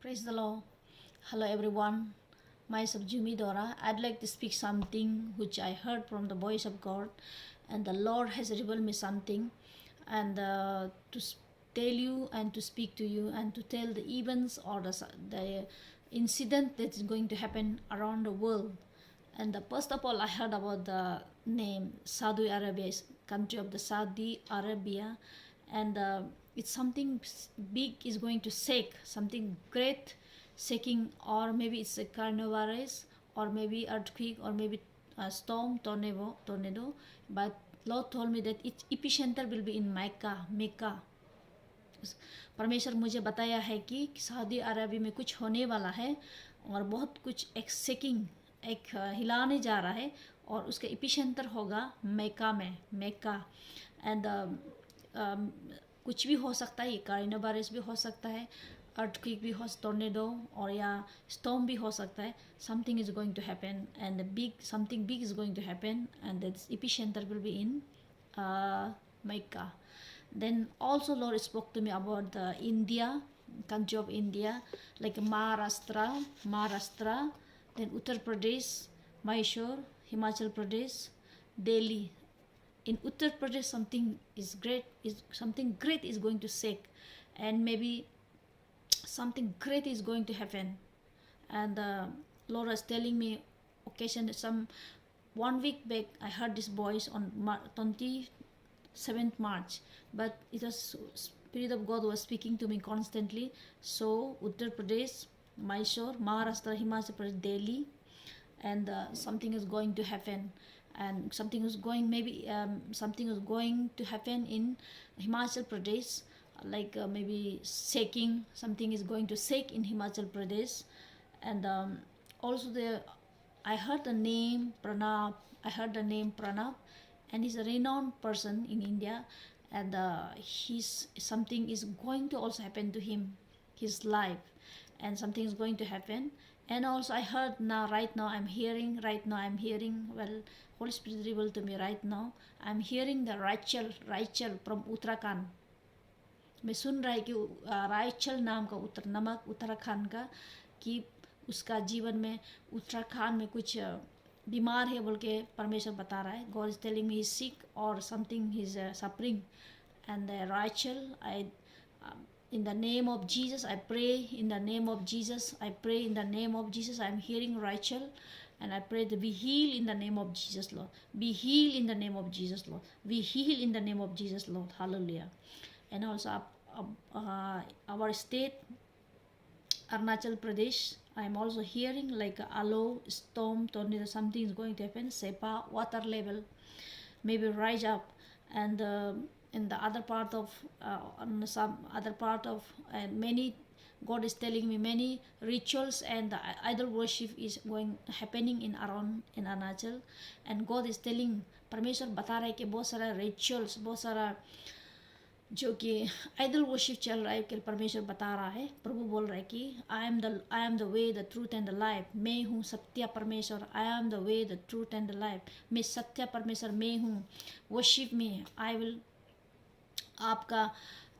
Praise the Lord. Hello everyone. Myself Jimmy Dora. I'd like to speak something which I heard from the voice of God, and the Lord has revealed me something, and tell you and to speak to you and to tell the events or the incident that is going to happen around the world. And first of all, I heard about the name Saudi Arabia, country of the Saudi Arabia, and it's something big is going to shake, something great shaking, or maybe it's a coronavirus, or maybe earthquake, or maybe a storm, tornado. But Lord told me that its epicenter will be in Mecca. परमेश्वर मुझे बताया है कि Saudi अरब में कुछ होने वाला है और बहुत कुछ एक शेकिंग एक हिलाने जा रहा है और उसका एपिसेंटर होगा मेक्का एंड कुछ भी हो सकता है, कोरोना वायरस भी हो सकता है, earthquake भी हो, टोर्नेडो और या storm भी हो सकता है. Something is going to happen and something big is going to happen, and the epicenter will be in Mecca. Then also Lord spoke to me about the India, country of India, like Maharashtra, then Uttar Pradesh, Mysore, Himachal Pradesh, Delhi. In Uttar Pradesh, something great is going to shake, and maybe something great is going to happen. And Lord was telling me, occasion some 1 week back, I heard this voice on 27th March, but it was Spirit of God was speaking to me constantly. So Uttar Pradesh, Mysore, Maharashtra, Himachal Pradesh, Delhi, and something is going to happen, and something is going to happen in Himachal Pradesh, like maybe shaking, something is going to shake in Himachal Pradesh. And also I heard the name Pranab, and he's a renowned person in India, and something is going to also happen to him, his life, and something is going to happen. And also I heard right now I'm hearing, well, Holy Spirit revealed to me right now, I'm hearing the Rachel from Uttarakhand. मैं सुन रहा है कि राइचल नाम का उत्तराखंड का, कि उसका जीवन में उत्तराखंड में कुछ बीमार है बोल के परमेश्वर बता रहा है. God is telling me he's sick or something, he's suffering. And Rachel, in the name of Jesus, I pray in the name of Jesus. I'm hearing Rachel, and I pray to be healed in the name of Jesus, Lord. Be healed in the name of Jesus, Lord. Be healed in the name of Jesus, Lord. Hallelujah. And also our state, Arunachal Pradesh, I am also hearing like Alo, storm, tornado, something is going to happen. Sepa, water level maybe rise up, and in the other part of many, God is telling me many rituals and the idol worship is happening in Arunachal, and God is telling, परमेश्वर बता रहा है कि बहुत सारा rituals, बहुत सारा जो कि आइडल वर्शिप चल रहा है, कि परमेश्वर बता रहा है, प्रभु बोल रहा है कि आई am the way, the truth and the life. मैं हूँ सत्य परमेश्वर. I am the way, the truth and the life. मैं सत्य परमेश्वर मैं हूँ. वर्शिप में आई विल, आपका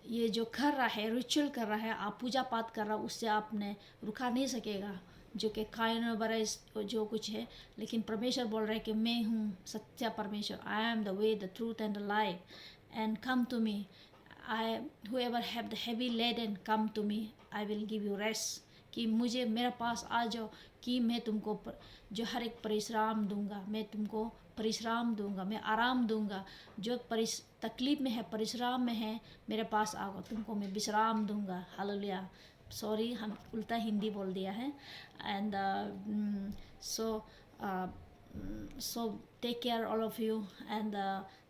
ये जो कर रहा है, रिचुअल कर रहा है, आप पूजा पाठ कर रहा, उससे आपने रुका नहीं सकेगा, जो कि कायन बरस जो कुछ है. लेकिन परमेश्वर बोल रहा है कि मैं हूँ सत्य परमेश्वर. I am the way, the truth and the life, and come to me. whoever have the heavy laden, come to me, I will give you rest. कि मुझे मेरे पास आ जाओ, कि मैं तुमको जो हर एक परिश्रम दूंगा, मैं तुमको परिश्रम दूंगा, मैं आराम दूंगा. जो तकलीफ में है, परिश्रम में है, मेरे पास आओ, तुमको मैं विश्राम दूंगा. हालेलुया. सॉरी, हम उल्टा हिंदी बोल दिया है. And so take care all of you, and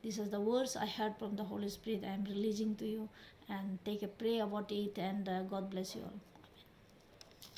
this is the words I heard from the Holy Spirit I am releasing to you, and take a pray about it, and God bless you all.